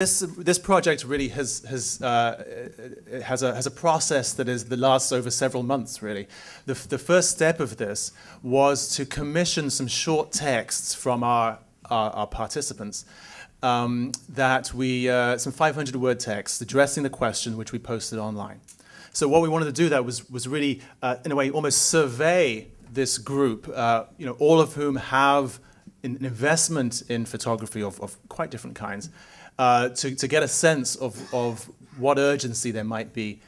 This project really has a process that lasts over several months. Really, the first step of this was to commission some short texts from our participants. Some 500-word texts addressing the question, which we posted online. So what we wanted to do that was really, in a way, almost survey this group, all of whom have an investment in photography of quite different kinds, to get a sense of what urgency there might be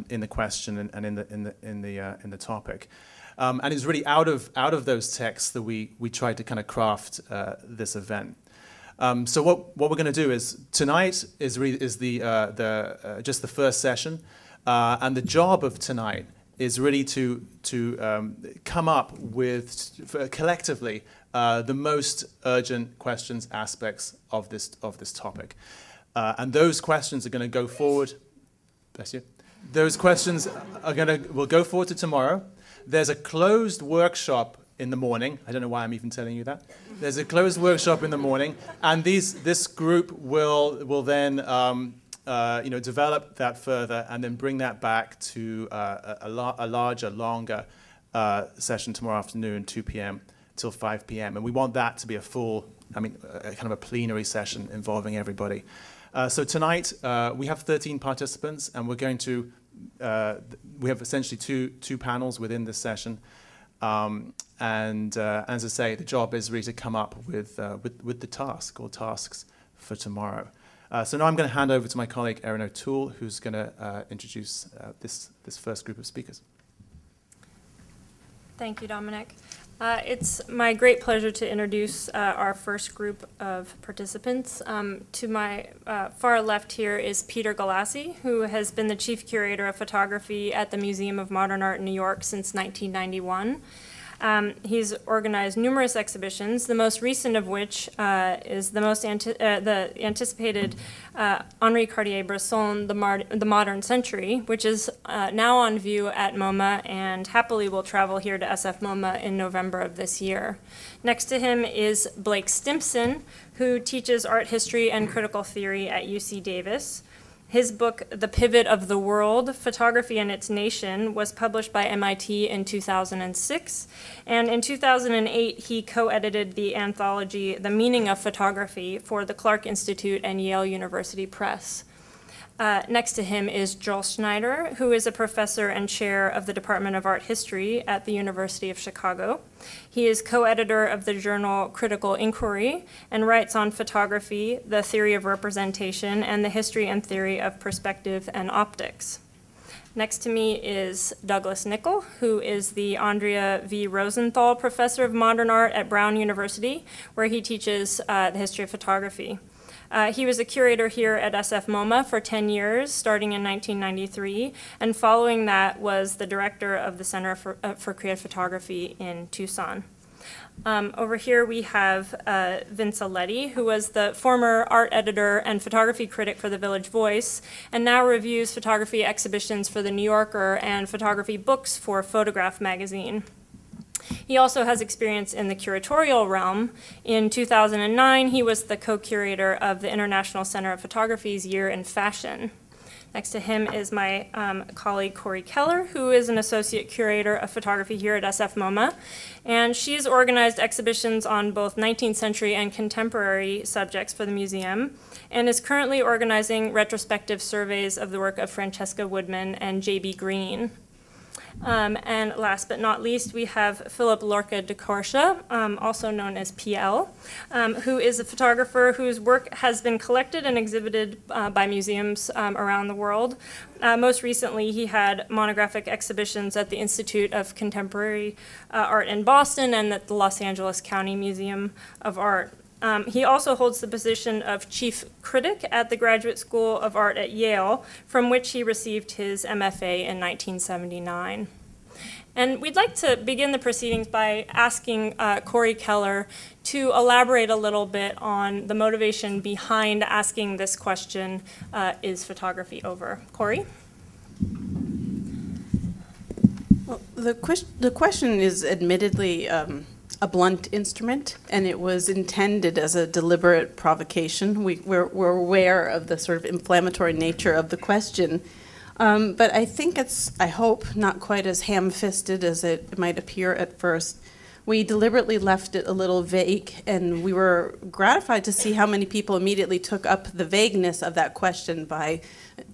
in the question and in the topic. And it's really out of those texts that we tried to kind of craft this event. So what we're going to do is tonight is just the first session, and the job of tonight is really to come up with collectively the most urgent questions, aspects of this topic, and those questions are going to go forward. Bless you. Those questions will go forward to tomorrow. There's a closed workshop in the morning. I don't know why I'm even telling you that. There's a closed workshop in the morning, and this group will then develop that further and then bring that back to a larger, longer session tomorrow afternoon, 2 p.m. till 5 p.m. And we want that to be a full, kind of a plenary session involving everybody. So tonight we have 13 participants, and we're going to we have essentially two panels within this session. And as I say, the job is really to come up with the task or tasks for tomorrow. So now I'm going to hand over to my colleague Erin O'Toole, who's going to introduce this first group of speakers. Thank you, Dominic. It's my great pleasure to introduce our first group of participants. To my far left here is Peter Galassi, who has been the chief curator of photography at the Museum of Modern Art in New York since 1991. He's organized numerous exhibitions, the most recent of which is the anticipated Henri Cartier-Bresson, The Modern Century, which is now on view at MoMA and happily will travel here to SFMOMA in November of this year. Next to him is Blake Stimson, who teaches art history and critical theory at UC Davis. His book, The Pivot of the World, Photography and Its Nation, was published by MIT in 2006. And in 2008, he co-edited the anthology, The Meaning of Photography, for the Clark Institute and Yale University Press. Next to him is Joel Snyder, who is a professor and chair of the Department of Art History at the University of Chicago. He is co-editor of the journal Critical Inquiry and writes on photography, the theory of representation, and the history and theory of perspective and optics. Next to me is Douglas Nickel, who is the Andrea V. Rosenthal Professor of Modern Art at Brown University, where he teaches the history of photography. He was a curator here at SFMOMA for 10 years, starting in 1993, and following that was the director of the Center for Creative Photography in Tucson. Over here we have Vince Aletti, who was the former art editor and photography critic for the Village Voice, and now reviews photography exhibitions for The New Yorker and photography books for Photograph magazine. He also has experience in the curatorial realm. In 2009, he was the co-curator of the International Center of Photography's Year in Fashion. Next to him is my colleague Corey Keller, who is an associate curator of photography here at SFMOMA. And she's organized exhibitions on both 19th century and contemporary subjects for the museum, and is currently organizing retrospective surveys of the work of Francesca Woodman and J.B. Green. And last but not least, we have Philip-Lorca diCorcia, also known as PL, who is a photographer whose work has been collected and exhibited by museums around the world. Most recently, he had monographic exhibitions at the Institute of Contemporary Art in Boston and at the Los Angeles County Museum of Art. He also holds the position of chief critic at the Graduate School of Art at Yale, from which he received his MFA in 1979. And we'd like to begin the proceedings by asking Corey Keller to elaborate a little bit on the motivation behind asking this question, is photography over? Corey? Well, the question is admittedly a blunt instrument, and it was intended as a deliberate provocation. We're aware of the sort of inflammatory nature of the question, but I think it's, I hope, not quite as ham-fisted as it might appear at first. We deliberately left it a little vague, and we were gratified to see how many people immediately took up the vagueness of that question by,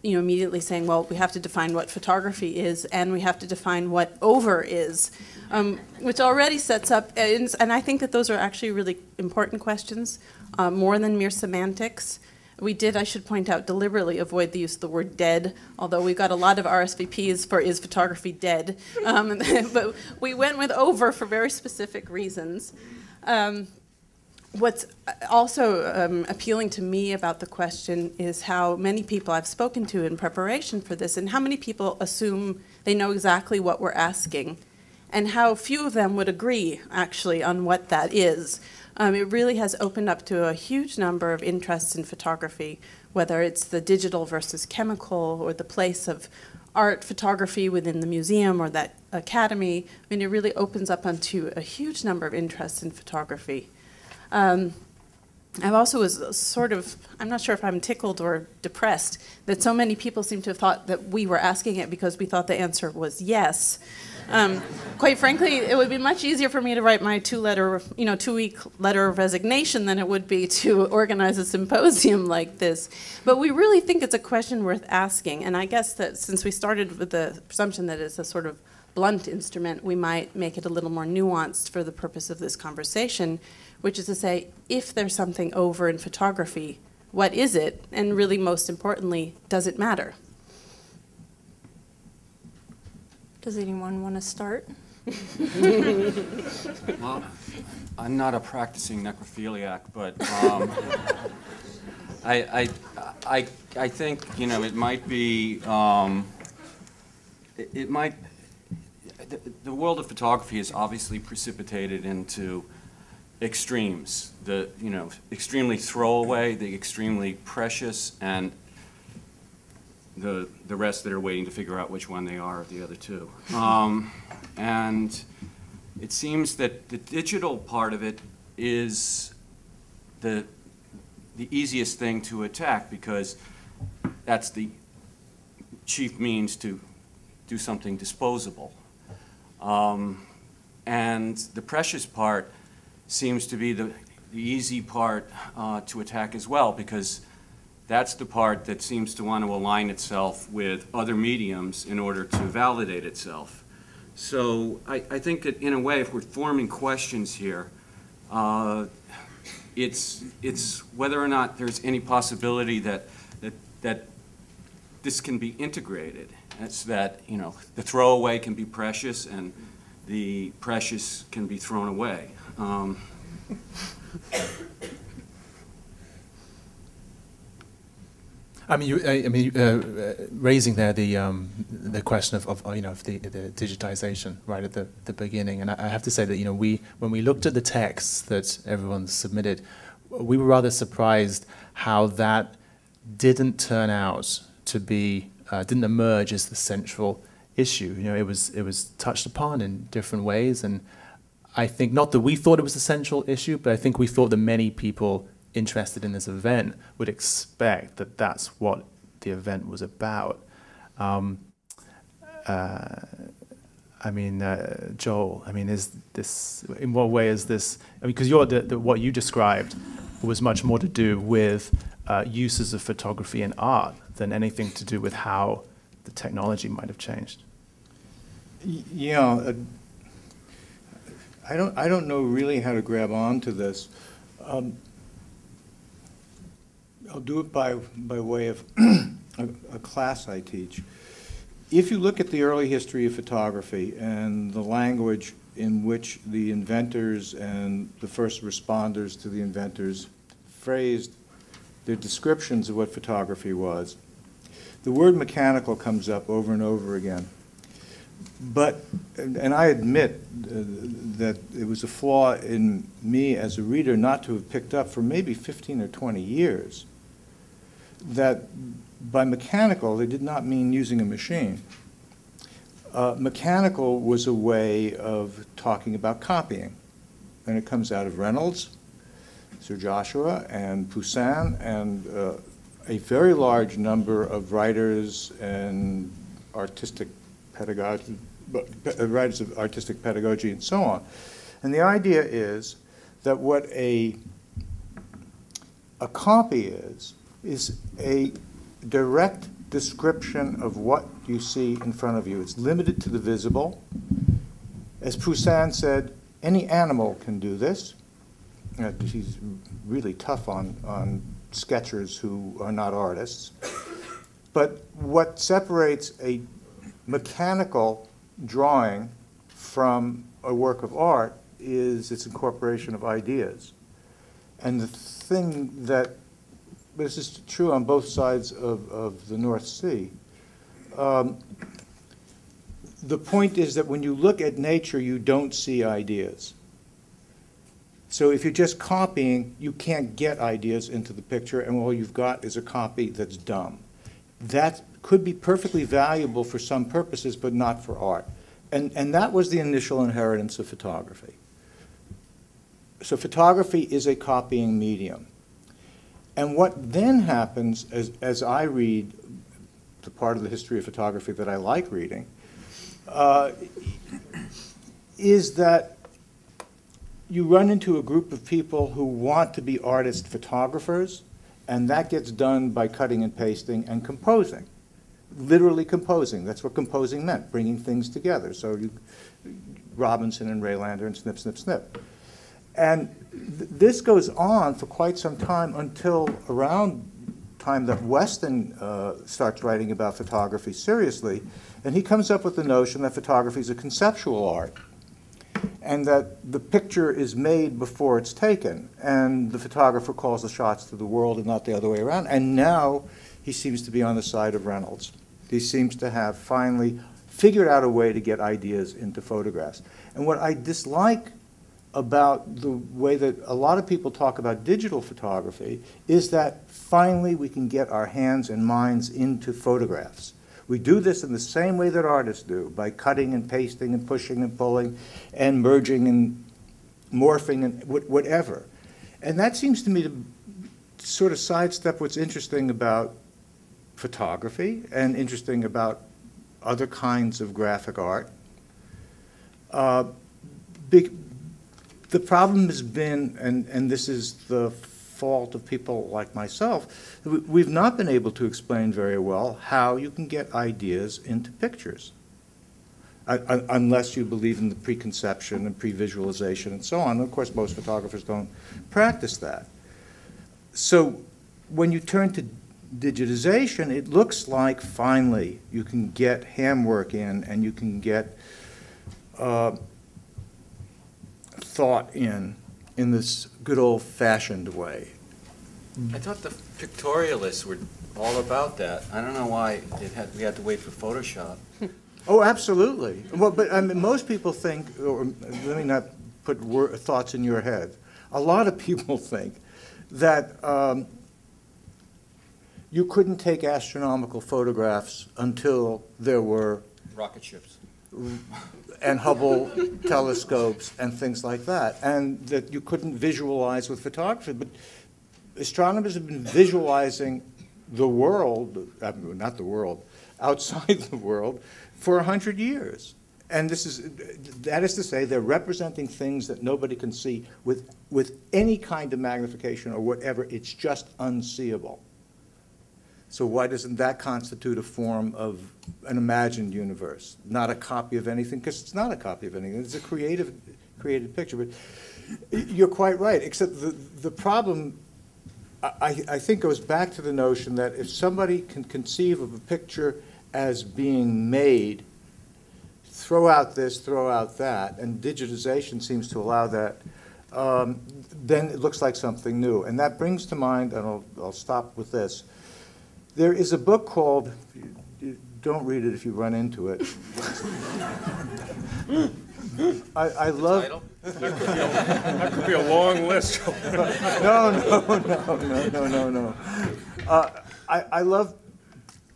immediately saying, well, we have to define what photography is, and we have to define what over is, which already sets up, and I think that those are actually really important questions, more than mere semantics. We did, I should point out, deliberately avoid the use of the word dead, although we got a lot of RSVPs for is photography dead. But we went with over for very specific reasons. What's also appealing to me about the question is how many people I've spoken to in preparation for this, and how many people assume they know exactly what we're asking, and how few of them would agree, actually, on what that is. It really has opened up to a huge number of interests in photography, whether it's the digital versus chemical, or the place of art photography within the museum or that academy. I mean, it really opens up onto a huge number of interests in photography. I also was sort of, I'm not sure if I'm tickled or depressed, that so many people seem to have thought that we were asking it because we thought the answer was yes. Quite frankly, it would be much easier for me to write my 2-week letter of resignation than it would be to organize a symposium like this. But we really think it's a question worth asking, and I guess that since we started with the presumption that it's a sort of blunt instrument, we might make it a little more nuanced for the purpose of this conversation, which is to say, if there's something over in photography, what is it? And really, most importantly, does it matter? Does anyone want to start? Well, I'm not a practicing necrophiliac, but I think it might be the world of photography is obviously precipitated into extremes. The extremely throwaway, the extremely precious, and the rest that are waiting to figure out which one they are of the other two. And it seems that the digital part of it is the easiest thing to attack, because that's the chief means to do something disposable. And the precious part seems to be the easy part to attack as well, because that's the part that seems to want to align itself with other mediums in order to validate itself. So I think that in a way, if we're forming questions here, it's whether or not there's any possibility that this can be integrated. It's that the throwaway can be precious and the precious can be thrown away. Raising there the question of the digitization right at the beginning, and I have to say that when we looked at the texts that everyone submitted, we were rather surprised how that didn't turn out to be didn't emerge as the central issue. It was touched upon in different ways, and I think not that we thought it was the central issue, but I think we thought that many people interested in this event would expect that that's what the event was about. Joel, is this, in what way is this, because what you described was much more to do with uses of photography and art than anything to do with how the technology might have changed. Yeah, I don't know really how to grab on to this. I'll do it by way of a class I teach. If you look at the early history of photography and the language in which the inventors and the first responders to the inventors phrased their descriptions of what photography was, the word mechanical comes up over and over again. But, and I admit that it was a flaw in me as a reader not to have picked up for maybe 15 or 20 years that by mechanical they did not mean using a machine. Mechanical was a way of talking about copying. and it comes out of Reynolds, Sir Joshua, and Poussin, and a very large number of writers and artistic pedagogy, writers of artistic pedagogy and so on. And the idea is that what a copy is a direct description of what you see in front of you. It's limited to the visible. As Poussin said, any animal can do this. He's really tough on sketchers who are not artists. But what separates a mechanical drawing from a work of art is its incorporation of ideas. And the thing that, this is true on both sides of the North Sea, the point is that when you look at nature, you don't see ideas. So if you're just copying, you can't get ideas into the picture, and all you've got is a copy that's dumb. That could be perfectly valuable for some purposes, but not for art. And that was the initial inheritance of photography. So photography is a copying medium. And what then happens, as I read the part of the history of photography that I like reading, is that you run into a group of people who want to be artist photographers, and that gets done by cutting and pasting and composing. Literally composing. That's what composing meant, bringing things together. So Robinson and Raylander and snip, snip, snip. And this goes on for quite some time until around time that Weston starts writing about photography seriously, and he comes up with the notion that photography is a conceptual art, and that the picture is made before it's taken, and the photographer calls the shots to the world and not the other way around. And now he seems to be on the side of Reynolds. He seems to have finally figured out a way to get ideas into photographs. And what I dislike about the way that a lot of people talk about digital photography is that finally we can get our hands and minds into photographs. We do this in the same way that artists do, by cutting and pasting and pushing and pulling and merging and morphing and whatever. And that seems to me to sort of sidestep what's interesting about photography and interesting about other kinds of graphic art. The problem has been, and this is the fault of people like myself, we've not been able to explain very well how you can get ideas into pictures, unless you believe in the preconception and pre-visualization and so on. Of course, most photographers don't practice that. So when you turn to digitization, it looks like finally you can get handwork in and you can get thought in this good old-fashioned way. I thought the pictorialists were all about that. I don't know why we had to wait for Photoshop. Oh, absolutely. Well, but I mean, most people think, or let me not put thoughts in your head. A lot of people think that you couldn't take astronomical photographs until there were Rocket ships. And Hubble telescopes and things like that, and that you couldn't visualize with photography. But astronomers have been visualizing the world, not the world, outside the world, for 100 years. And that is to say, they're representing things that nobody can see with any kind of magnification or whatever. It's just unseeable. So why doesn't that constitute a form of an imagined universe, not a copy of anything? Because it's not a copy of anything. It's a created picture. But you're quite right, except the problem, I think, goes back to the notion that if somebody can conceive of a picture as being made, throw out this, throw out that, and digitization seems to allow that, then it looks like something new. And that brings to mind, and I'll stop with this, there is a book called, don't read it if you run into it. I love... Title? That could be a long list. No. I love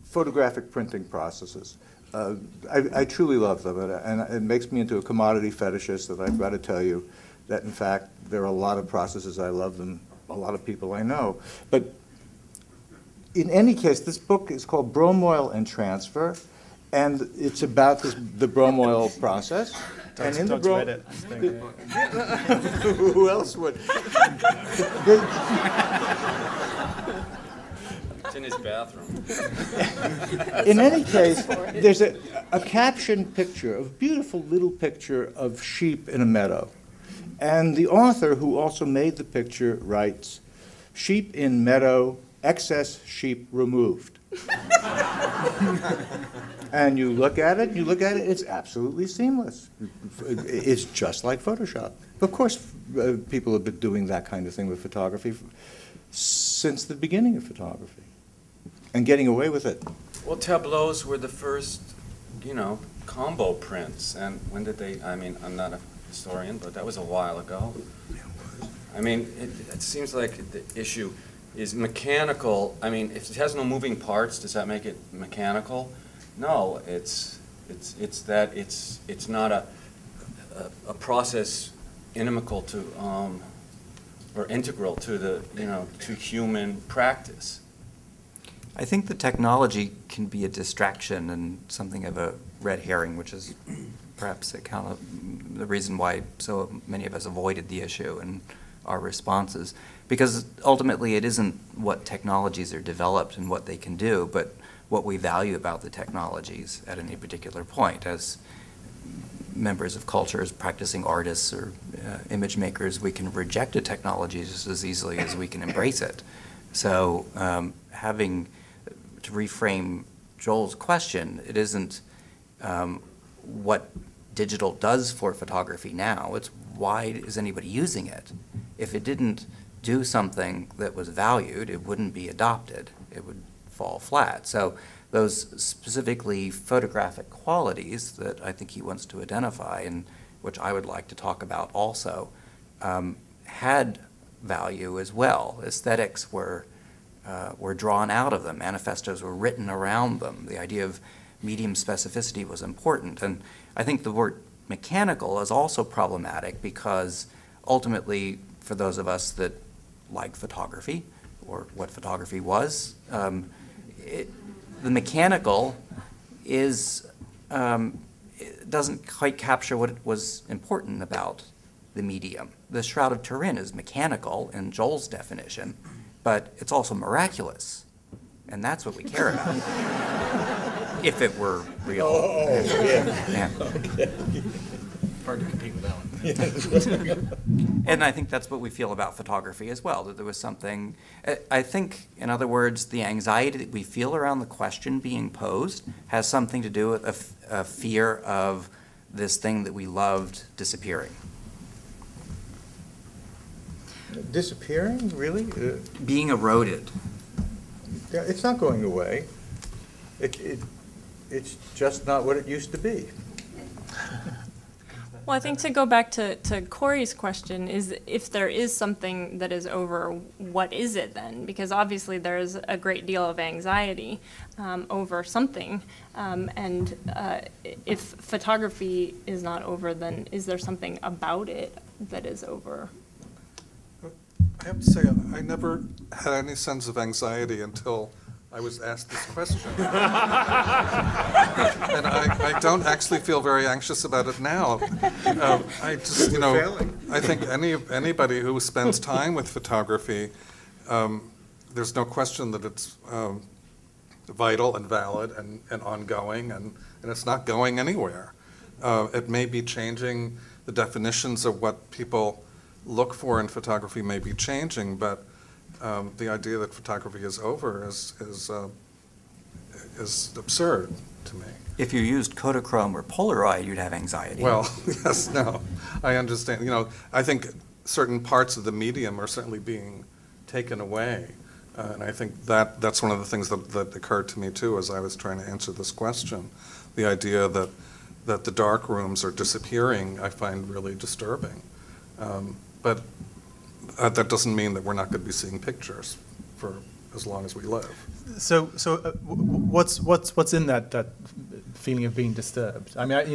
photographic printing processes. I truly love them, and it makes me into a commodity fetishist that I've got to tell you that in fact there are a lot of processes, I love them, a lot of people I know. But in any case, this book is called Bromoil and Transfer, and it's about the bromoil process. And in the read it, I think. who else would? It's in his bathroom. In any case, there's a caption picture, a beautiful little picture of sheep in a meadow. And the author, who also made the picture, writes, "Sheep in meadow, excess sheep removed." And you look at it, it's absolutely seamless. It's just like Photoshop. Of course, people have been doing that kind of thing with photography since the beginning of photography, and getting away with it. Well, tableaus were the first, combo prints. And when did they, I'm not a historian, but that was a while ago. It seems like the issue is mechanical. If it has no moving parts, does that make it mechanical? No, it's not a process inimical to or integral to the to human practice. I think the technology can be a distraction and something of a red herring, which is perhaps the reason why so many of us avoided the issue and our responses. Because ultimately it isn't what technologies are developed and what they can do, but what we value about the technologies at any particular point. As members of cultures, practicing artists or image makers, we can reject a technology just as easily as we can embrace it. So having to reframe Joel's question, it isn't what digital does for photography now, it's why is anybody using it? If it didn't do something that was valued, it wouldn't be adopted. It would fall flat. So those specifically photographic qualities that I think he wants to identify, and which I would like to talk about also, had value as well. Aesthetics were drawn out of them. Manifestos were written around them. The idea of medium specificity was important. And I think the word mechanical is also problematic because ultimately, for those of us that like photography, or what photography was, the mechanical is it doesn't quite capture what was important about the medium. The Shroud of Turin is mechanical in Joel's definition, but it's also miraculous, and that's what we care about. If it were real. Yeah. Okay. Hard to compete with that one. And I think that's what we feel about photography as well, that there was something, I think, in other words, the anxiety that we feel around the question being posed has something to do with a fear of this thing that we loved disappearing. Disappearing, really? Being eroded. Yeah, it's not going away. It's just not what it used to be. Well, I think to go back to Corey's question is if there is something that is over, what is it then? Because obviously there is a great deal of anxiety over something. And if photography is not over, then is there something about it that is over? I have to say, I never had any sense of anxiety until I was asked this question. And I don't actually feel very anxious about it now. I just, I think anybody who spends time with photography, there's no question that it's vital and valid and ongoing, and it's not going anywhere. It may be changing, the definitions of what people look for in photography may be changing, but the idea that photography is over is absurd to me. If you used Kodachrome or Polaroid, you'd have anxiety. Well, yes, no, I understand. I think certain parts of the medium are certainly being taken away, and I think that's one of the things that occurred to me too as I was trying to answer this question. The idea that the dark rooms are disappearing, I find really disturbing. But that doesn't mean that we're not going to be seeing pictures for as long as we live. So what's in that feeling of being disturbed. I mean,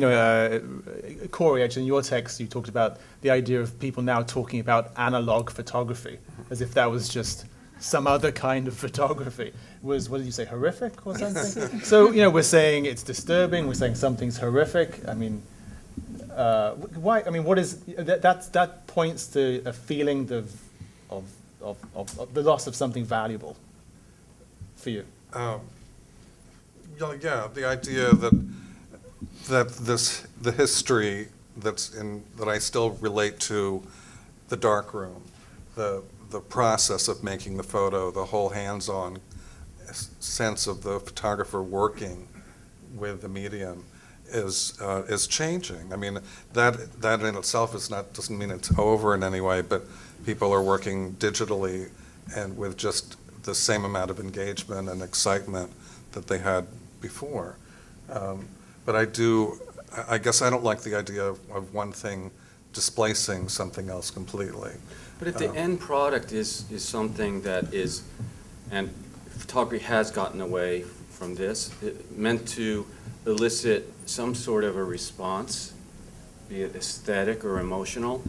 Corey, actually, in your text, you talked about the idea of people now talking about analog photography, as if that was just some other kind of photography. What did you say, horrific or something? So, we're saying it's disturbing, we're saying something's horrific. I mean, why? I mean, what is, that points to a feeling of the loss of something valuable for you. Yeah, the idea that the history that I still relate to the darkroom, the process of making the photo, the whole hands-on sense of the photographer working with the medium is changing. I mean, that in itself doesn't mean it's over in any way, but people are working digitally and with just the same amount of engagement and excitement that they had before. But I guess I don't like the idea of one thing displacing something else completely. But if the end product is something that is, and photography has gotten away from this, meant to elicit some sort of a response, be it aesthetic or emotional,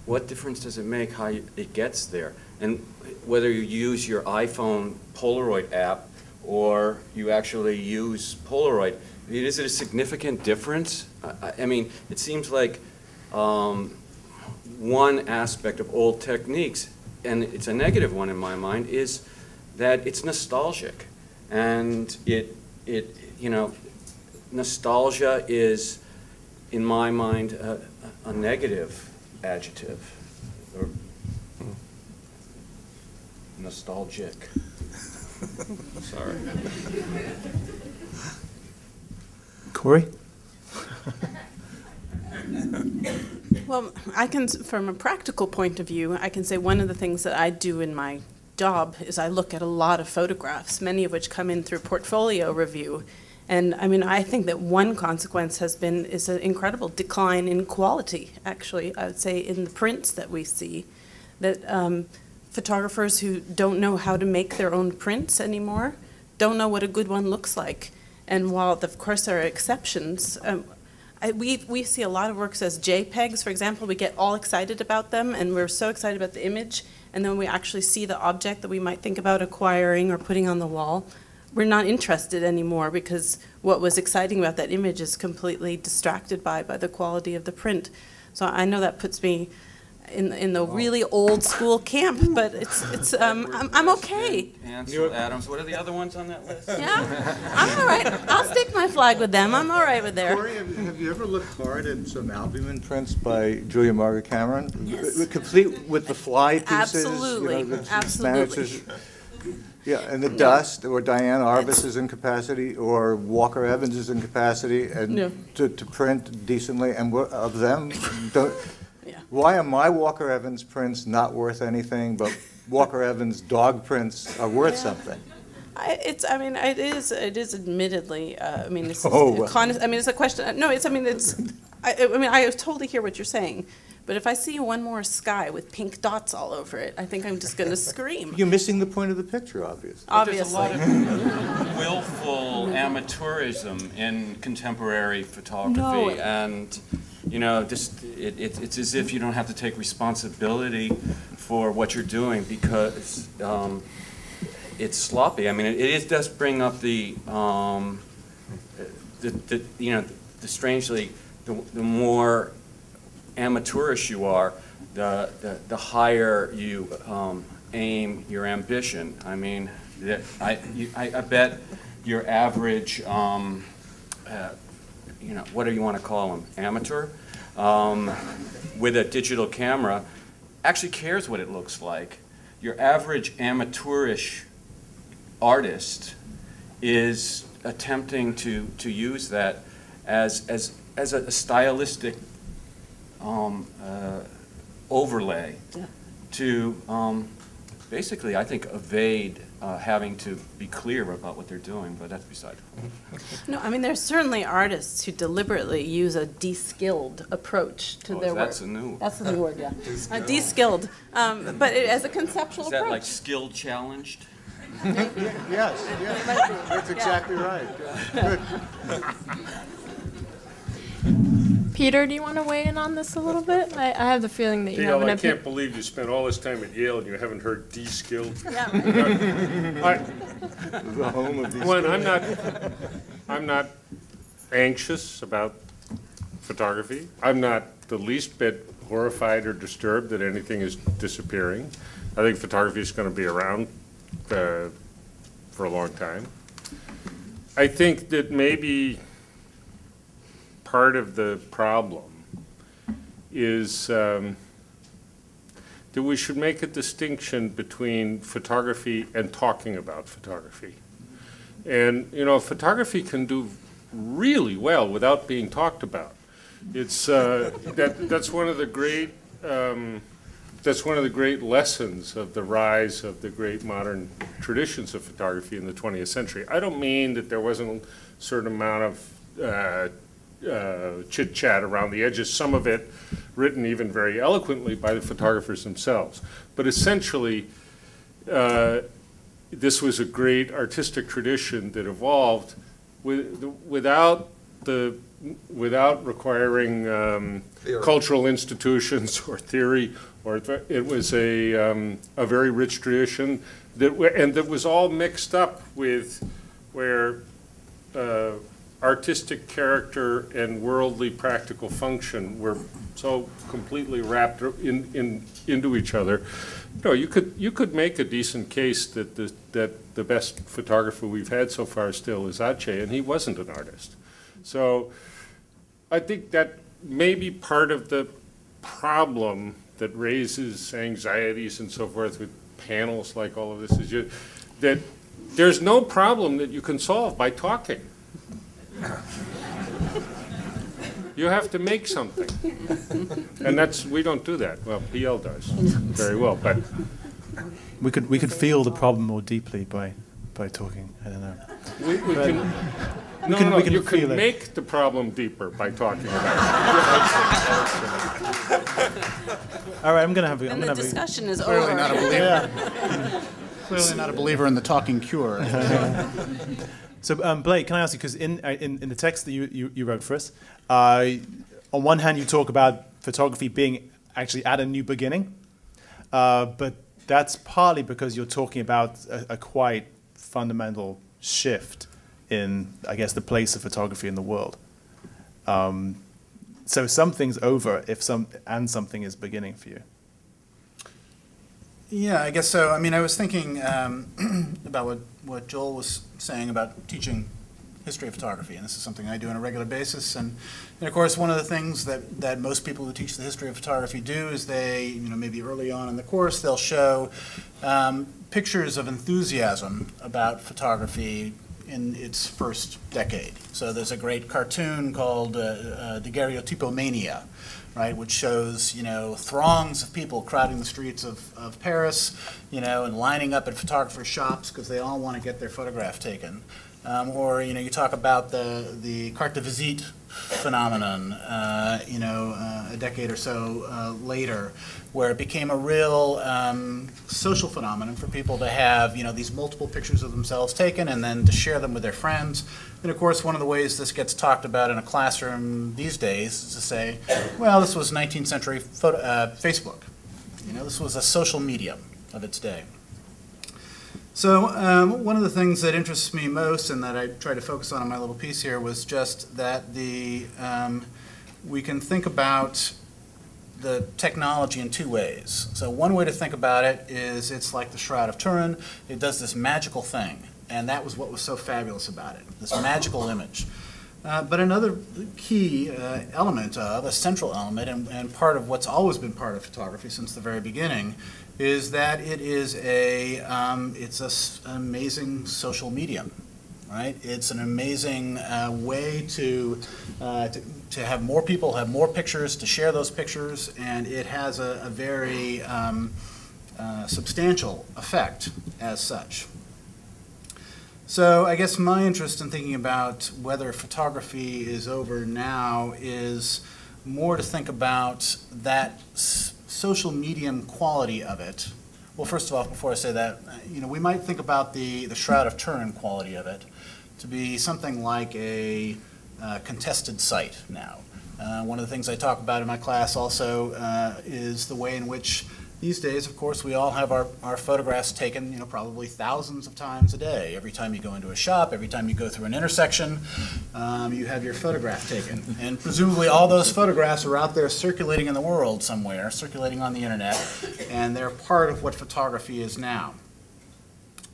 what difference does it make how it gets there? And whether you use your iPhone Polaroid app or you actually use Polaroid, is it a significant difference? I mean, it seems like one aspect of old techniques, and it's a negative one in my mind, is that it's nostalgic. And nostalgia is, in my mind, a negative adjective. Or nostalgic. Sorry. Corey? Well, from a practical point of view, I can say one of the things that I do in my job is I look at a lot of photographs, many of which come in through portfolio review. And I mean, I think that one consequence is an incredible decline in quality, actually, I would say, in the prints that we see. That photographers who don't know how to make their own prints anymore don't know what a good one looks like. And while, of course, there are exceptions, we see a lot of works as JPEGs, for example. We get all excited about them, and we're so excited about the image, and then we actually see the object that we might think about acquiring or putting on the wall. We're not interested anymore because what was exciting about that image is completely distracted by the quality of the print. So I know that puts me in the really old school camp, but I'm okay. Ansel Adams. What are the other ones on that list? Yeah, I'm all right. I'll stick my flag with them. I'm all right with there. Corey, have you ever looked hard at some albumin prints by Julia Margaret Cameron? Yes. Complete with the fly pieces. Absolutely, absolutely. Yeah, and the dust, or Diane Arbus's incapacity, or Walker Evans's incapacity, and to print decently, and of them, why are my Walker Evans prints not worth anything, but Walker Evans dog prints are worth something? It is admittedly. It's a question. No, I totally hear what you're saying. But if I see one more sky with pink dots all over it, I think I'm just going to scream. You're missing the point of the picture, obviously. There's a lot of willful amateurism in contemporary photography, and it's as if you don't have to take responsibility for what you're doing because it's sloppy. I mean, it does bring up the strangely the more amateurish you are, the higher you aim your ambition. I mean, I bet your average, what do you want to call them, amateur, with a digital camera, actually cares what it looks like. Your average amateurish artist is attempting to use that as a stylistic overlay to basically, I think, evade having to be clear about what they're doing, but that's beside the point. No, I mean, there's certainly artists who deliberately use a de-skilled approach to their work. That's a new word. That's the new word, yeah. De-skilled, but as a conceptual approach. Is that like skill challenged? Yes. That's exactly right. Good. Peter, do you want to weigh in on this a little bit? I have the feeling that you have Dale, an I opinion. can't believe you spent all this time at Yale and you haven't heard de-skilled. Yeah. The home of these. One, I'm not anxious about photography. I'm not the least bit horrified or disturbed that anything is disappearing. I think photography is going to be around for a long time. I think that maybe part of the problem is that we should make a distinction between photography and talking about photography. And, you know, photography can do really well without being talked about. It's that's one of the great lessons of the rise of the great modern traditions of photography in the 20th century. I don't mean that there wasn't a certain amount of chit-chat around the edges, some of it written even very eloquently by the photographers themselves. But essentially, this was a great artistic tradition that evolved without requiring cultural institutions or theory, or it was a very rich tradition that was all mixed up with where artistic character and worldly practical function were so completely wrapped into each other. No, you could make a decent case that the best photographer we've had so far still is Aceh, and he wasn't an artist. So I think that may be part of the problem that raises anxieties and so forth with panels like all of this is that there's no problem that you can solve by talking. You have to make something. And we don't do that. Well, PL does very well, but We could feel the problem more deeply by talking. I don't know. you can make the problem deeper by talking about it. All right, I'm going to have And the discussion is Clearly over. not a believer. Clearly not a believer in the talking cure. So, Blake, can I ask you, because in the text that you wrote for us, on one hand you talk about photography being actually at a new beginning, but that's partly because you're talking about a quite fundamental shift in, I guess, the place of photography in the world. So something's over if something is beginning for you. Yeah, I guess so. I mean, I was thinking about what Joel was saying about teaching history of photography, and this is something I do on a regular basis. And of course, one of the things that most people who teach the history of photography do is they, maybe early on in the course, they'll show pictures of enthusiasm about photography in its first decade. So there's a great cartoon called Daguerreotypomania, right, which shows, throngs of people crowding the streets of Paris, and lining up at photographers' shops because they all want to get their photograph taken. Or, you talk about the carte de visite phenomenon, a decade or so later, where it became a real social phenomenon for people to have, these multiple pictures of themselves taken and then to share them with their friends. And of course, one of the ways this gets talked about in a classroom these days is to say, well, this was 19th century Facebook. This was a social medium of its day. So one of the things that interests me most and that I tried to focus on in my little piece here was just that we can think about the technology in two ways. So one way to think about it is it's like the Shroud of Turin. It does this magical thing, and that was what was so fabulous about it, this magical image. But another key element of, a central element, and part of what's always been part of photography since the very beginning, is that it is an amazing social medium, right? It's an amazing way to have more people have more pictures, to share those pictures, and it has a very substantial effect as such. So I guess my interest in thinking about whether photography is over now is more to think about that social medium quality of it, Well, first of all, before I say that, we might think about the Shroud of Turin quality of it to be something like a contested site now. One of the things I talk about in my class also is the way in which these days, of course, we all have our photographs taken, probably thousands of times a day. Every time you go into a shop, every time you go through an intersection, you have your photograph taken. And presumably all those photographs are out there circulating in the world somewhere, circulating on the internet, and they're part of what photography is now.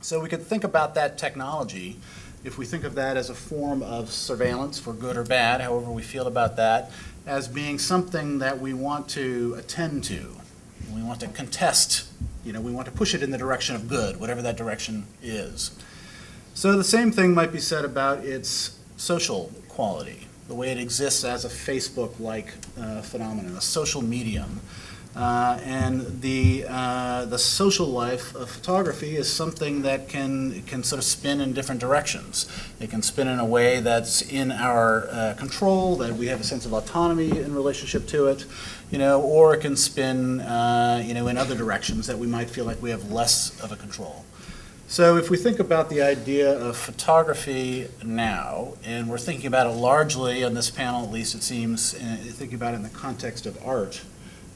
So we could think about that technology, if we think of that as a form of surveillance, for good or bad, however we feel about that, as being something that we want to attend to. We want to contest, we want to push it in the direction of good, whatever that direction is. So the same thing might be said about its social quality, the way it exists as a Facebook-like phenomenon, a social medium. And the social life of photography is something that can sort of spin in different directions. It can spin in a way that's in our control, that we have a sense of autonomy in relationship to it, or it can spin, in other directions that we might feel like we have less of a control. So if we think about the idea of photography now, and we're thinking about it largely, on this panel at least it seems, thinking about it in the context of art,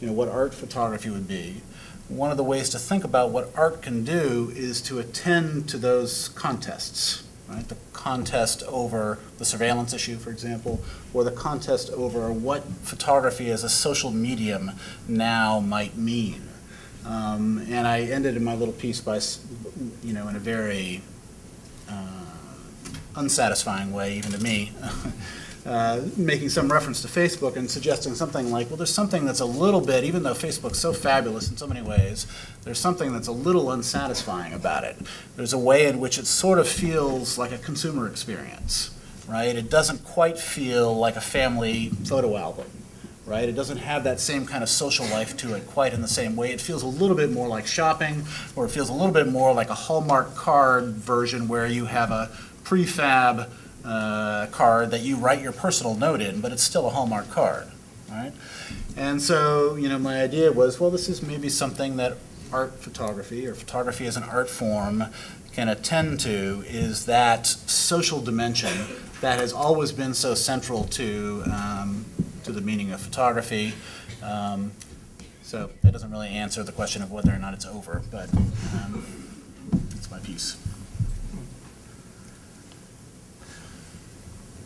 what art photography would be. One of the ways to think about what art can do is to attend to those contests, right? The contest over the surveillance issue, for example, or the contest over what photography as a social medium now might mean. And I ended in my little piece by, in a very unsatisfying way, even to me, making some reference to Facebook and suggesting something like, well, there's something that's a little bit, even though Facebook's so fabulous in so many ways, there's something that's a little unsatisfying about it. There's a way in which it sort of feels like a consumer experience, right? It doesn't quite feel like a family photo album, right? It doesn't have that same kind of social life to it quite in the same way. It feels a little bit more like shopping, or it feels a little bit more like a Hallmark card version where you have a prefab card that you write your personal note in, but it's still a Hallmark card, right? And so, my idea was, well, this is maybe something that art photography, or photography as an art form, can attend to, is that social dimension that has always been so central to the meaning of photography. So that doesn't really answer the question of whether or not it's over, but that's my piece.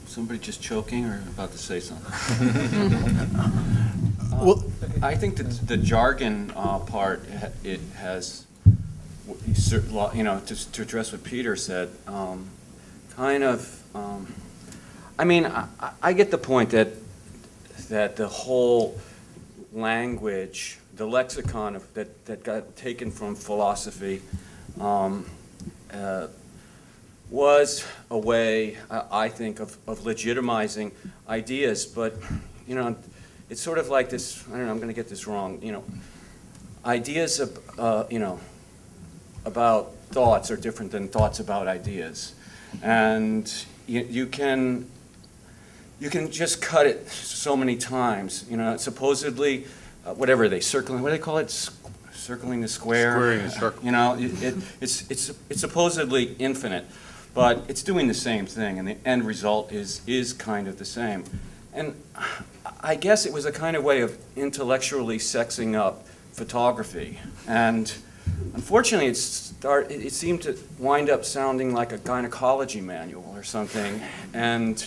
Somebody just choking or about to say something? Well, I think that the jargon part, it has, to address what Peter said, kind of, I get the point that the whole language, the lexicon that got taken from philosophy, was a way, I think, of legitimizing ideas. But, it's sort of like this, I don't know, I'm going to get this wrong, ideas about thoughts are different than thoughts about ideas. And you can just cut it so many times. Supposedly, whatever are they, circling, what do they call it? Circling the square? Squaring the circle. It's supposedly infinite. But it's doing the same thing, and the end result is kind of the same. And I guess it was a kind of way of intellectually sexing up photography. And unfortunately, it seemed to wind up sounding like a gynecology manual or something, and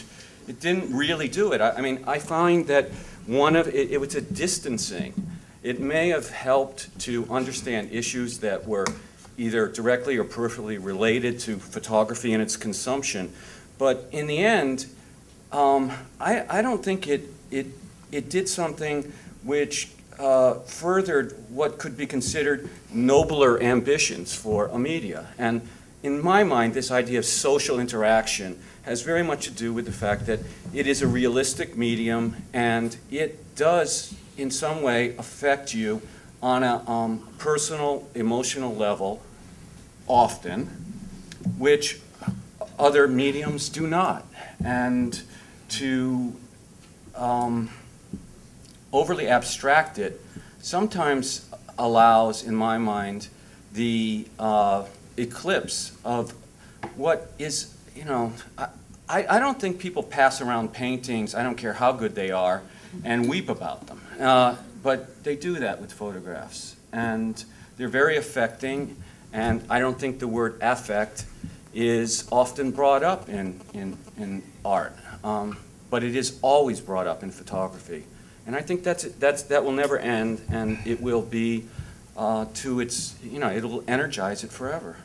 it didn't really do it. I find that it was a distancing. It may have helped to understand issues that were either directly or peripherally related to photography and its consumption. But in the end, I don't think it did something which furthered what could be considered nobler ambitions for a media. And in my mind, this idea of social interaction has very much to do with the fact that it is a realistic medium, and it does, in some way, affect you on a personal, emotional level, often, which other mediums do not. And to overly abstract it sometimes allows, in my mind, the eclipse of what is, you know, I don't think people pass around paintings, I don't care how good they are, and weep about them. But they do that with photographs. And they're very affecting, and I don't think the word affect is often brought up in art. But it is always brought up in photography. And I think that will never end, and it will be to its, you know, it'll energize it forever,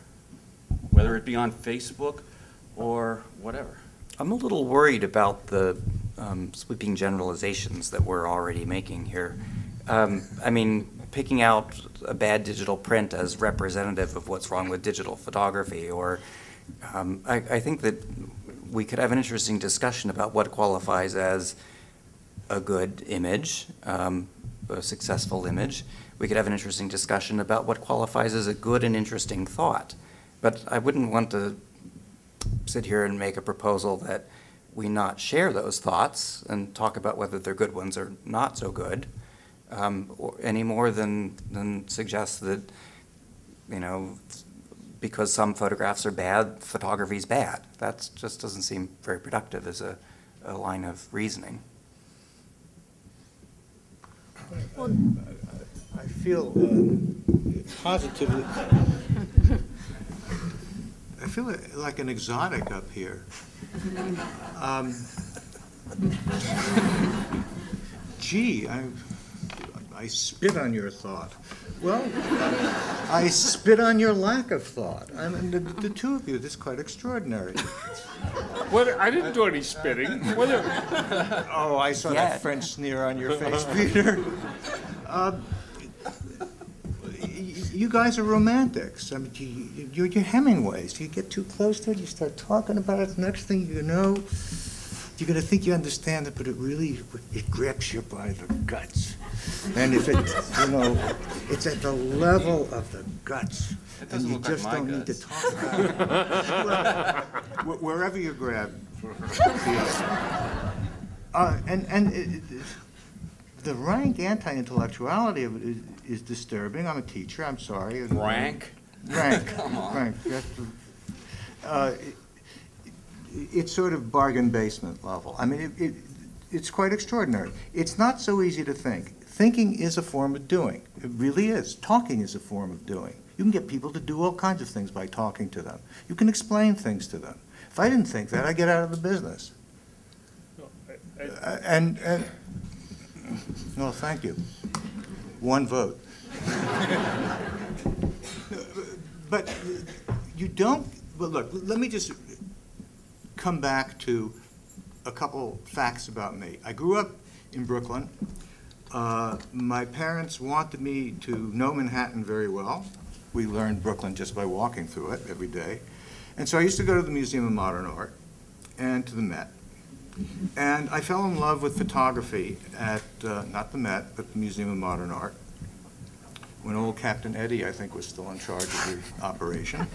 whether it be on Facebook or whatever. I'm a little worried about the sweeping generalizations that we're already making here. I mean, picking out a bad digital print as representative of what's wrong with digital photography, or I think that we could have an interesting discussion about what qualifies as a good image, a successful image. We could have an interesting discussion about what qualifies as a good and interesting thought. But I wouldn't want to sit here and make a proposal that we not share those thoughts and talk about whether they're good ones or not so good, or any more than suggest that, you know, because some photographs are bad, photography's bad. That just doesn't seem very productive as a line of reasoning. Well, I feel positively. I feel like an exotic up here. Gee, I spit on your thought. Well, I spit on your lack of thought. I mean, the two of you, this is quite extraordinary. What? I didn't do any spitting. Oh, I saw that French sneer on your face, Peter. You guys are romantics. I mean, you're Hemingways. You get too close to it, you start talking about it. The next thing you know, you're going to think you understand it, but it grips you by the guts. And if it, you know, it's at the level of the guts. And you just don't need to talk about it. Well, wherever you grab. The rank anti-intellectuality of it is disturbing. I'm a teacher. I'm sorry. Rank? Rank. Come on. Rank. It's sort of bargain basement level. I mean, it's quite extraordinary. It's not so easy to think. Thinking is a form of doing. It really is. Talking is a form of doing. You can get people to do all kinds of things by talking to them. You can explain things to them. If I didn't think that, I'd get out of the business. No, thank you. One vote. But you don't, but look, let me just come back to a couple facts about me. I grew up in Brooklyn. My parents wanted me to know Manhattan very well. We learned Brooklyn just by walking through it every day. And so I used to go to the Museum of Modern Art and to the Met. And I fell in love with photography at, not the Met, but the Museum of Modern Art, when old Captain Eddie, I think, was still in charge of the operation.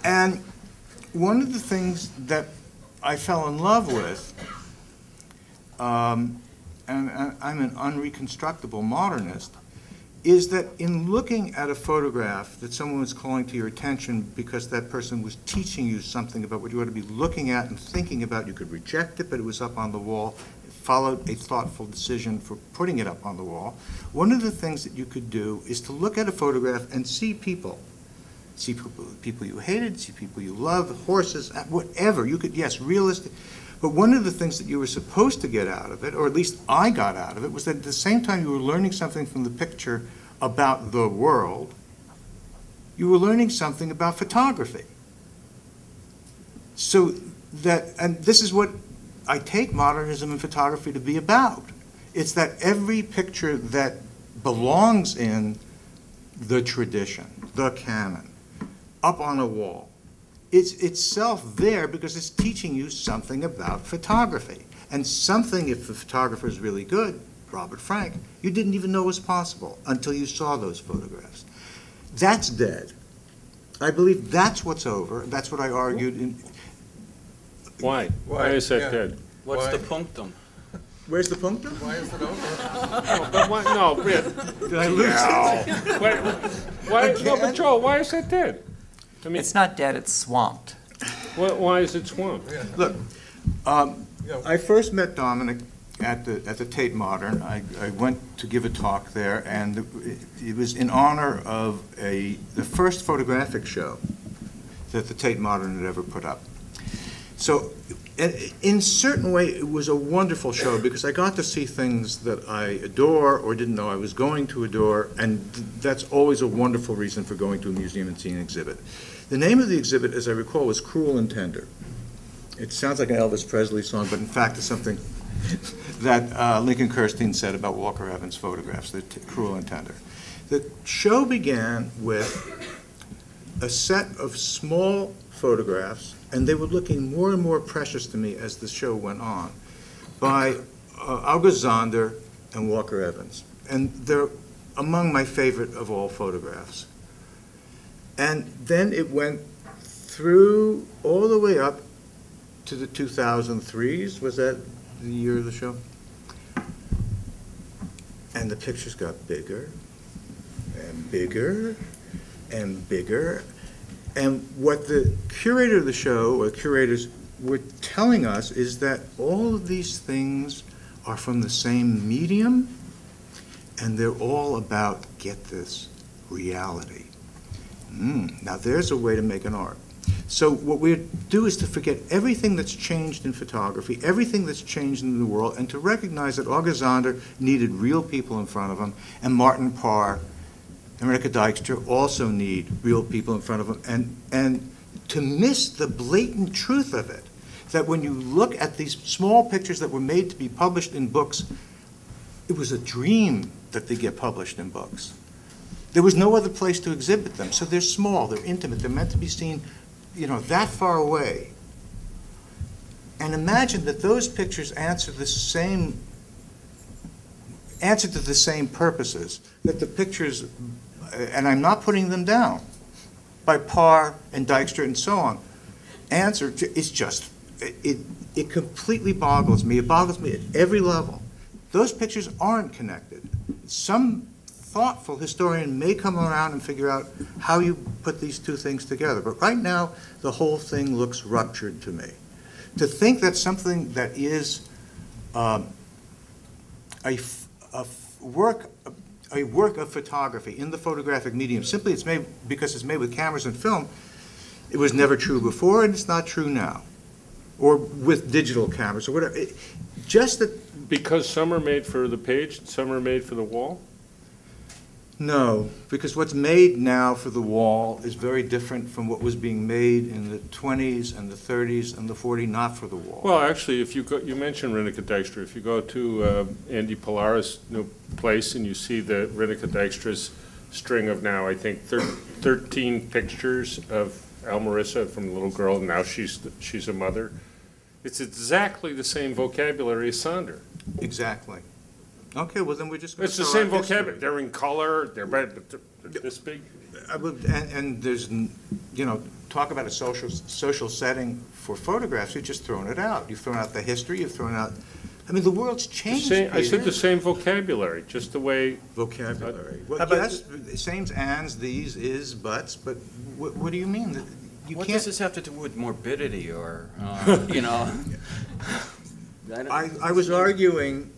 And one of the things that I fell in love with, and I'm an unreconstructible modernist, is that in looking at a photograph that someone was calling to your attention because that person was teaching you something about what you ought to be looking at and thinking about, you could reject it, but it was up on the wall, it followed a thoughtful decision for putting it up on the wall. One of the things that you could do is to look at a photograph and see people. See people you hated, see people you loved, horses, whatever. You could, yes, realistic. But one of the things that you were supposed to get out of it, or at least I got out of it, was that at the same time you were learning something from the picture about the world, you were learning something about photography. So that, and this is what I take modernism and photography to be about. It's that every picture that belongs in the tradition, the canon, up on a wall, it's itself there because it's teaching you something about photography. And something, if the photographer is really good, Robert Frank, you didn't even know was possible until you saw those photographs. That's dead. I believe that's what's over. That's what I argued in. Why? Why is that dead? What's the punctum? Where's the punctum? Why is it over? No, but why, no, Britt. Did I lose it? No, but Joel, why is that dead? I mean, It's not dead, it's swamped. why is it swamped? Look, I first met Dominic at the Tate Modern. I went to give a talk there, and it was in honor of the first photographic show that the Tate Modern had ever put up. So, in a certain way, it was a wonderful show because I got to see things that I adore or didn't know I was going to adore, and that's always a wonderful reason for going to a museum and seeing an exhibit. The name of the exhibit, as I recall, was Cruel and Tender. It sounds like an Elvis Presley song, but in fact it's something that Lincoln Kirstein said about Walker Evans' photographs, Cruel and Tender. The show began with a set of small photographs, and they were looking more and more precious to me as the show went on, by August Zonder and Walker Evans. And they're among my favorite of all photographs. And then it went through all the way up to the 2003s. Was that the year of the show? And the pictures got bigger and bigger and bigger. And what the curator of the show, or curators, were telling us is that all of these things are from the same medium, and they're all about, get this, reality. Now there's a way to make an art. So what we do is to forget everything that's changed in photography, everything that's changed in the world, and to recognize that August Zonder needed real people in front of him, and Martin Parr and Rebecca Dykstra also need real people in front of them, and to miss the blatant truth of it, that when you look at these small pictures that were made to be published in books, it was a dream that they get published in books. There was no other place to exhibit them, so they're small, they're intimate, they're meant to be seen, that far away. And imagine that those pictures answer to the same purposes that the pictures, and I'm not putting them down, by Parr and Dykstra and so on, answer. It's just, it completely boggles me. It boggles me at every level. Those pictures aren't connected. Some thoughtful historian may come around and figure out how you put these two things together. But right now, the whole thing looks ruptured to me. To think that something that is a work of photography in the photographic medium, simply it's made because it's made with cameras and film, it was never true before and it's not true now. Or with digital cameras or whatever. Just that. Because some are made for the page, some are made for the wall? No, because what's made now for the wall is very different from what was being made in the 20s and the 30s and the 40s, not for the wall. Well, actually, if you go, you mentioned Rebecca Dykstra. If you go to Andy Pallara's new place and you see the Rebecca Dykstra's string of now, I think 13 pictures of Almarissa from the little girl, and now she's a mother. It's exactly the same vocabulary as Zonder. Exactly. Okay, well then we're just going to. It's the same vocabulary. They're in color. They're this big. And there's, talk about a social setting for photographs. You've just thrown it out. You've thrown out the history. You've thrown out. I mean, the world's changed. I said the same vocabulary, just the way. Vocabulary. Well, yes, same ands, these, is, buts. But what do you mean? What does this have to do with morbidity or, I was arguing,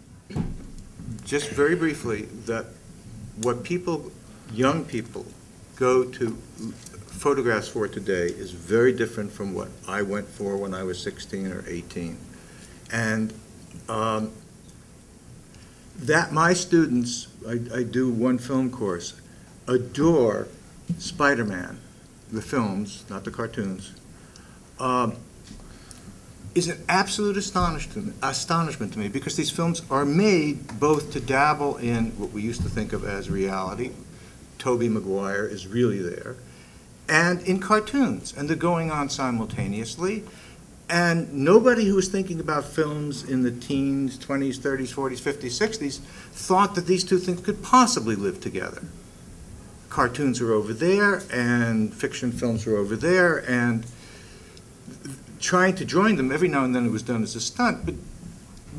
just very briefly, that what young people go to photographs for today is very different from what I went for when I was 16 or 18. And that my students, I do one film course, adore Spiderman, the films, not the cartoons, is an absolute astonishment to me, because these films are made both to dabble in what we used to think of as reality. Tobey Maguire is really there, and in cartoons, and they're going on simultaneously. And nobody who was thinking about films in the teens, 20s, 30s, 40s, 50s, 60s thought that these two things could possibly live together. Cartoons are over there, and fiction films are over there, and trying to join them, every now and then it was done as a stunt, but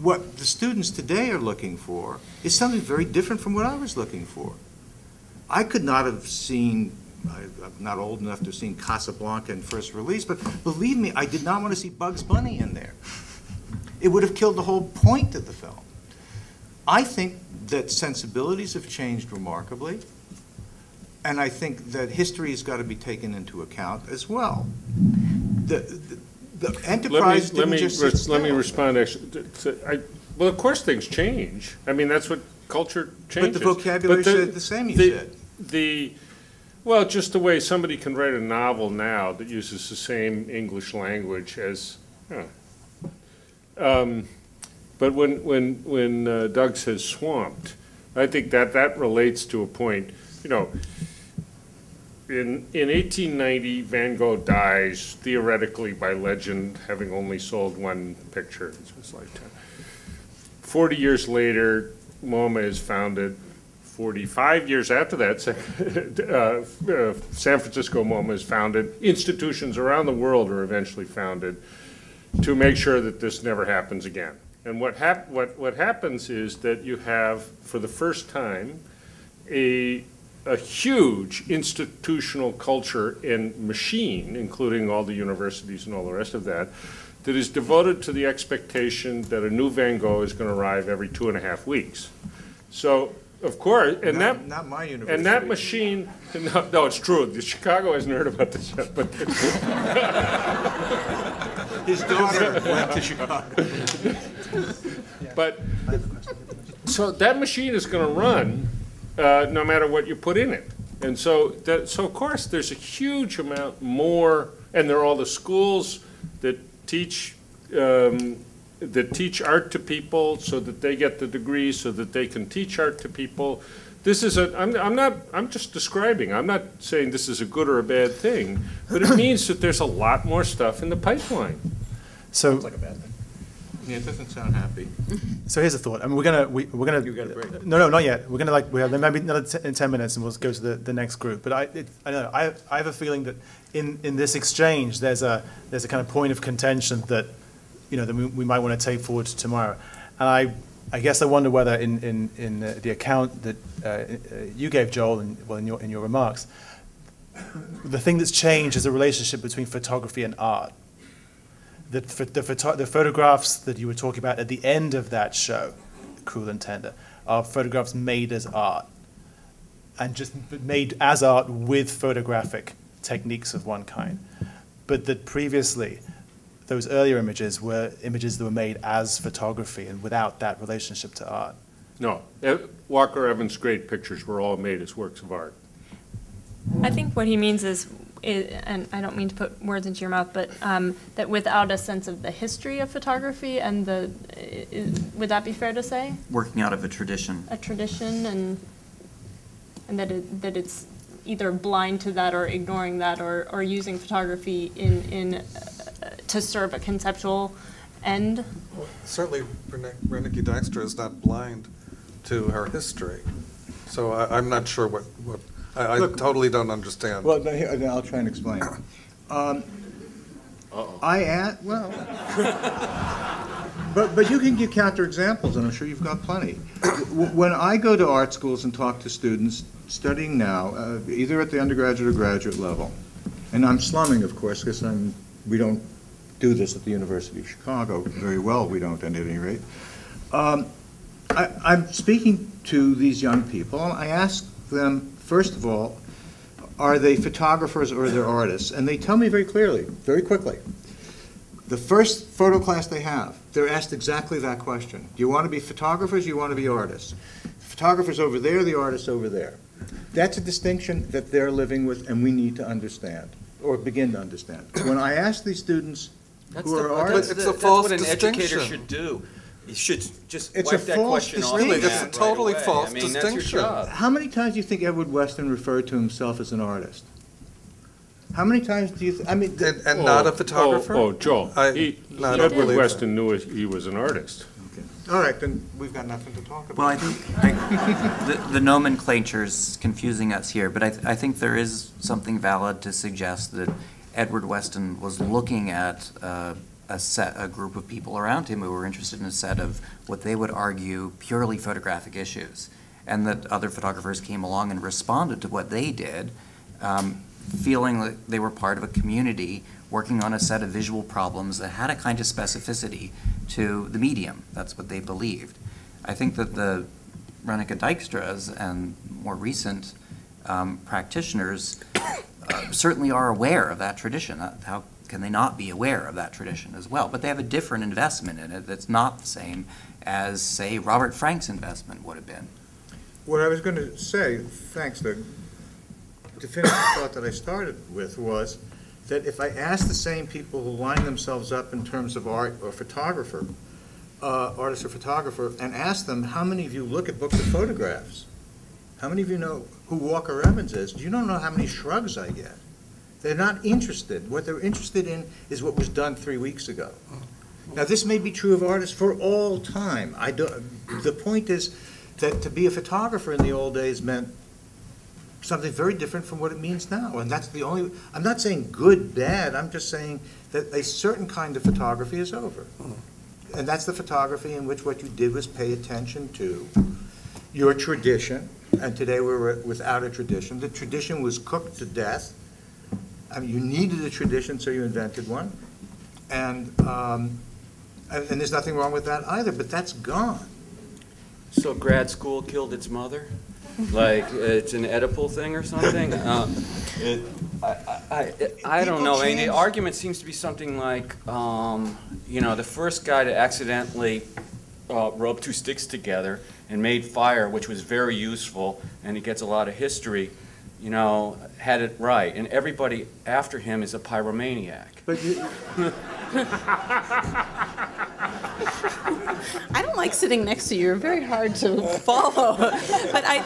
what the students today are looking for is something very different from what I was looking for. I could not have seen, I'm not old enough to have seen Casablanca in first release, but believe me, I did not want to see Bugs Bunny in there. It would have killed the whole point of the film. I think that sensibilities have changed remarkably, and I think that history has got to be taken into account as well. The enterprise didn't just sit still. Let me respond, actually. Well, of course things change. I mean, that's what culture changes. But the vocabulary said the same, you said. Well, just the way somebody can write a novel now that uses the same English language as, but when Doug says swamped, I think that relates to a point, you know, in 1890, Van Gogh dies, theoretically by legend, having only sold one picture in his lifetime. 40 years later, MoMA is founded. 45 years after that, San Francisco MoMA is founded. Institutions around the world are eventually founded to make sure that this never happens again. And what happens is that you have, for the first time, a huge institutional culture and machine, including all the universities and all the rest of that, that is devoted to the expectation that a new Van Gogh is going to arrive every 2.5 weeks. So, of course, and not my university. And that machine, no, it's true. Chicago hasn't heard about this yet, but his daughter went to Chicago. But so that machine is going to run no matter what you put in it, and so of course there's a huge amount more, and there are all the schools that teach art to people so that they get the degree so that they can teach art to people. This is I'm just describing. I'm not saying this is a good or a bad thing, but it means that there's a lot more stuff in the pipeline. So Sounds like a bad thing. Yeah, it doesn't sound happy. So here's the thought. I mean, we're gonna. You got a break? No, not yet. We're gonna we have maybe another 10 minutes, and we'll go to the next group. But I don't know. I have a feeling that in this exchange, there's a kind of point of contention that, you know, that we might want to take forward to tomorrow. And I guess I wonder whether in the account that you gave, Joel, in your remarks, the thing that's changed is the relationship between photography and art. The photographs that you were talking about at the end of that show, Cruel and Tender, are photographs made as art, and just made as art with photographic techniques of one kind. But that previously, those earlier images were images that were made as photography and without that relationship to art. No, Walker Evans' great pictures were all made as works of art. I think what he means is, and I don't mean to put words into your mouth, but that without a sense of the history of photography and would that be fair to say? Working out of a tradition. A tradition, and that it's either blind to that or ignoring that or using photography to serve a conceptual end. Well, certainly, Reneke Dijkstra is not blind to her history, so I'm not sure what I Look, totally don't understand. Well, I'll try and explain. But you can give counterexamples, and I'm sure you've got plenty. When I go to art schools and talk to students studying now, either at the undergraduate or graduate level, and I'm slumming, of course, because we don't do this at the University of Chicago very well. We don't, at any rate. I'm speaking to these young people, and I ask them, first of all, are they photographers or they're artists? And they tell me very clearly, very quickly. The first photo class they have, they're asked exactly that question. Do you want to be photographers or do you want to be artists? The photographer's over there, the artist's over there. That's a distinction that they're living with and we need to understand, or begin to understand. When I ask these students who are artists... It's a false what an distinction. educator should do. You should just It's wipe a that false question off. distinction. It's a totally right away. false I mean, distinction. That's your job. How many times do you think Edward Weston referred to himself as an artist? How many times do you I mean... And not a photographer? Oh, Joel, Edward believe Weston knew he was an artist. Okay. All right, then we've got nothing to talk about. Well, I think the nomenclature is confusing us here, but I think there is something valid to suggest that Edward Weston was looking at a a group of people around him who were interested in a set of what they would argue purely photographic issues, and that other photographers came along and responded to what they did, feeling that they were part of a community working on a set of visual problems that had a kind of specificity to the medium. That's what they believed. I think that the Reneke Dijkstra's and more recent practitioners certainly are aware of that tradition. How can they not be aware of that tradition as well? But they have a different investment in it that's not the same as, say, Robert Frank's investment would have been. What I was going to say, thanks, to finish the thought that I started with, was that if I asked the same people who line themselves up in terms of art or photographer, artist or photographer, and asked them, how many of you look at books of photographs? How many of you know who Walker Evans is? You don't know how many shrugs I get. They're not interested. What they're interested in is what was done 3 weeks ago. Now, this may be true of artists for all time. The point is that to be a photographer in the old days meant something very different from what it means now. And that's the only, I'm not saying good, bad, I'm just saying that a certain kind of photography is over. And that's the photography in which what you did was pay attention to your tradition, and today we're without a tradition. The tradition was cooked to death. I mean, you needed a tradition, so you invented one. And there's nothing wrong with that either, but that's gone. So grad school killed its mother? Like it's an Oedipal thing or something? I don't know. I mean, the argument seems to be something like, you know, the first guy to accidentally rub two sticks together and made fire, which was very useful, and it gets a lot of history, you know, had it right. And everybody after him is a pyromaniac. But you, I don't like sitting next to you. You're very hard to follow. But I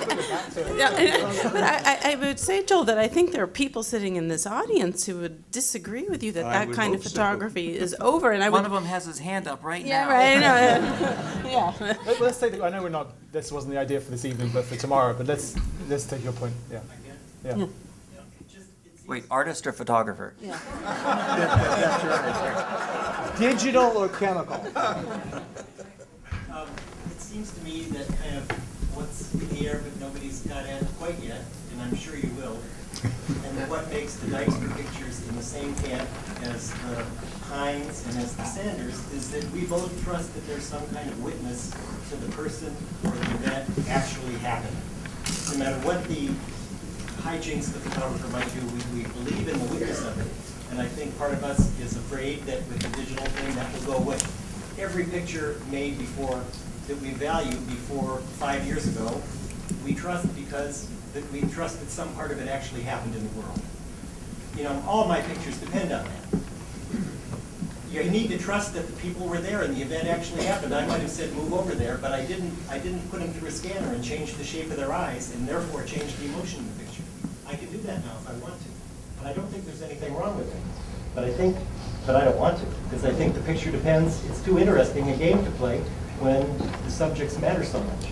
would say, Joel, that I think there are people sitting in this audience who would disagree with you that that kind of photography is over. And One of them has his hand up right now. Right. Yeah. Let's take. I know we're not. This wasn't the idea for this evening, but for tomorrow. But let's take your point. Yeah. Yeah. Wait, artist or photographer? Yeah. that's right. Digital or chemical? It seems to me that kind of what's in the air but nobody's got at quite yet, and I'm sure you will, and that what makes the Dijkstra pictures in the same camp as the Hines and as the Sanders is that we both trust that there's some kind of witness to the person or the event actually happening. No matter what the hijinks the photographer might do, we believe in the witness of it. And I think part of us is afraid that with the digital thing that will go away. Every picture made before, that we valued before 5 years ago, we trust because we trust that some part of it actually happened in the world. You know, all my pictures depend on that. You need to trust that the people were there and the event actually happened. I might have said move over there, but I didn't put them through a scanner and change the shape of their eyes and therefore change the emotion in the picture. I can do that now if I want to. And I don't think there's anything wrong with it. But I don't want to, because I think the picture depends, it's too interesting a game to play when the subjects matter so much.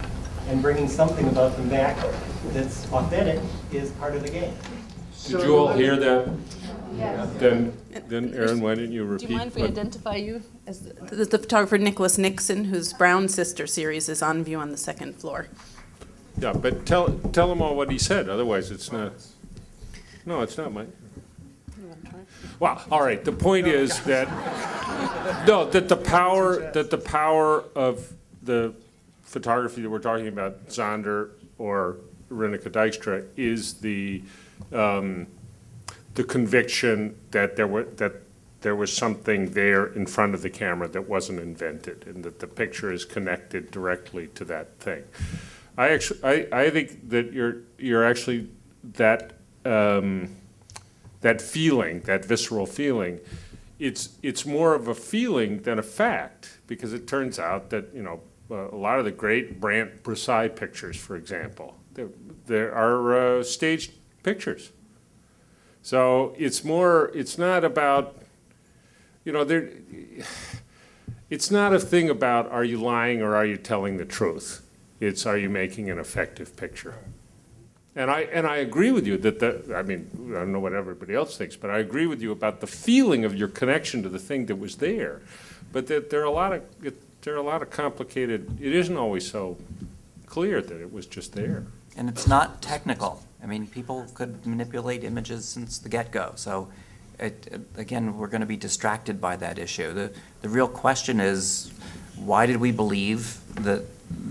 And bringing something about them back that's authentic is part of the game. Did you all hear that? Yes. Then Erin, why didn't you repeat? Do you mind if we identify you as the photographer Nicholas Nixon, whose Brown Sister series is on view on the second floor? Yeah, but tell them all what he said. Otherwise, it's not. No, it's not Mike. Well, all right. The point is that that the power of the photography that we're talking about, Snyder or Reneke Dijkstra, is the conviction that there was something there in front of the camera that wasn't invented, and that the picture is connected directly to that thing. I think that you're actually that that feeling, that visceral feeling, it's more of a feeling than a fact, because it turns out that, you know, a lot of the great Brant Bresai pictures, for example, there are staged pictures. So it's not about, you know, it's not a thing about are you lying or are you telling the truth. It's are you making an effective picture. And I agree with you that I mean, I don't know what everybody else thinks, but I agree with you about the feeling of your connection to the thing that was there. But that there are a lot of complicated. It isn't always so clear that it was just there. And it's not technical. I mean, people could manipulate images since the get-go. So, again, we're going to be distracted by that issue. The real question is, why did we believe that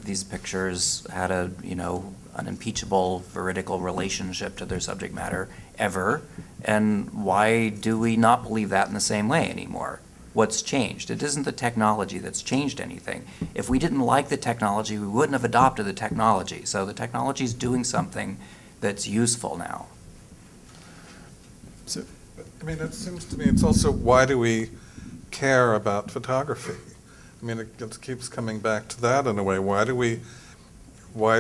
these pictures had a, you know, an impeachable veridical relationship to their subject matter ever? And why do we not believe that in the same way anymore? What's changed? It isn't the technology that's changed anything. If we didn't like the technology, we wouldn't have adopted the technology. So the technology is doing something that's useful now. So, I mean, it seems to me it's also, why do we care about photography? I mean, it keeps coming back to that in a way. Why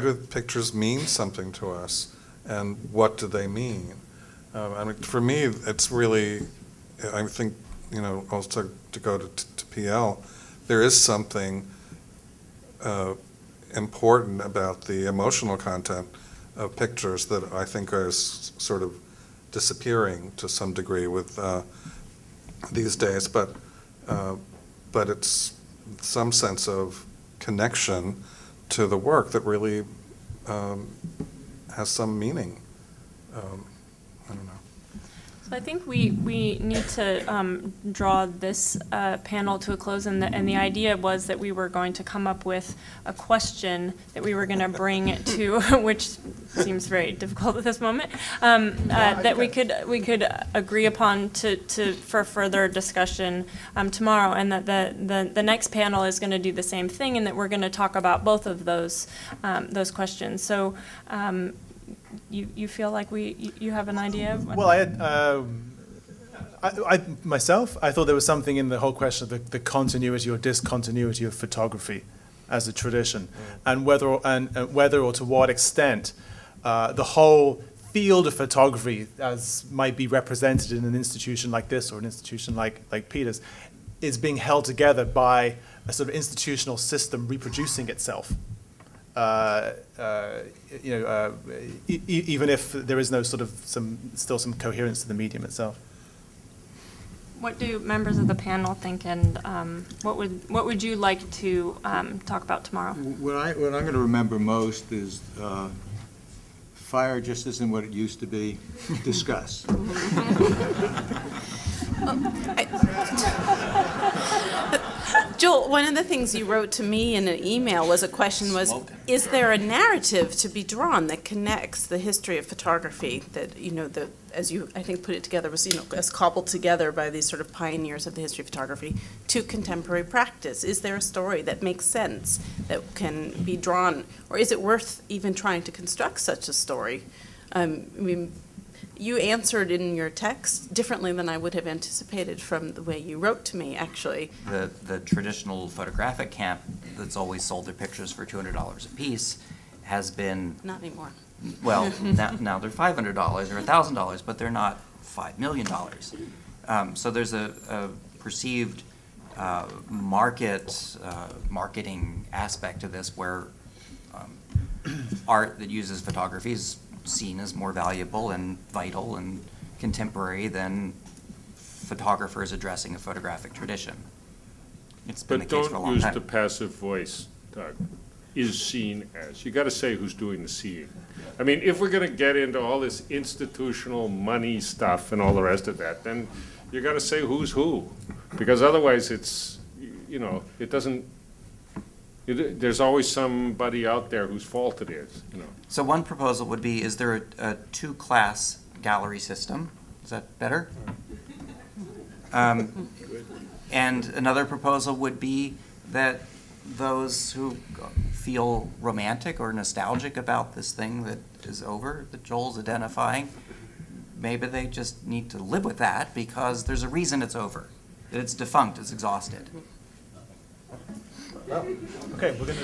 do pictures mean something to us, and what do they mean? I mean, for me, it's really, I think, you know, also to go to PL, there is something important about the emotional content of pictures that I think are sort of disappearing to some degree with these days, but it's some sense of connection to the work that really has some meaning. I don't know. So I think we need to draw this panel to a close, and the idea was that we were going to come up with a question that we were going to bring to, which seems very difficult at this moment, that we could agree upon for further discussion tomorrow, and that the next panel is going to do the same thing, and that we're going to talk about both of those questions. So. You feel like you have an idea of what? Well, I myself, I thought there was something in the whole question of the continuity or discontinuity of photography as a tradition, and whether or to what extent the whole field of photography, as might be represented in an institution like this or an institution like Peter's, is being held together by a sort of institutional system reproducing itself. Even if there is no sort of still some coherence to the medium itself. What do members of the panel think, and what would you like to talk about tomorrow? What I'm going to remember most is fire just isn't what it used to be. Discuss. Joel, one of the things you wrote to me in an email was is there a narrative to be drawn that connects the history of photography that, you know, as you, I think, put it together, was, you know, as cobbled together by these sort of pioneers of the history of photography to contemporary practice? Is there a story that makes sense that can be drawn, or is it worth even trying to construct such a story? I mean, you answered in your text differently than I would have anticipated from the way you wrote to me, actually. The traditional photographic camp that's always sold their pictures for $200 a piece has been... Not anymore. Well, now they're $500 or $1,000, but they're not $5 million. So there's a perceived marketing aspect to this where art that uses photography is seen as more valuable and vital and contemporary than photographers addressing a photographic tradition. It's been the case for a long time. But don't use the passive voice, Doug. Is seen as. You got to say who's doing the seeing. I mean, if we're going to get into all this institutional money stuff and all the rest of that, then you got to say who's who, because otherwise it's, you know, it doesn't. There's always somebody out there whose fault it is, you know. So one proposal would be, is there a two-class gallery system? Is that better? And another proposal would be that those who feel romantic or nostalgic about this thing that is over, that Joel's identifying, maybe they just need to live with that because there's a reason it's over, that it's defunct, it's exhausted. Okay, we're going to...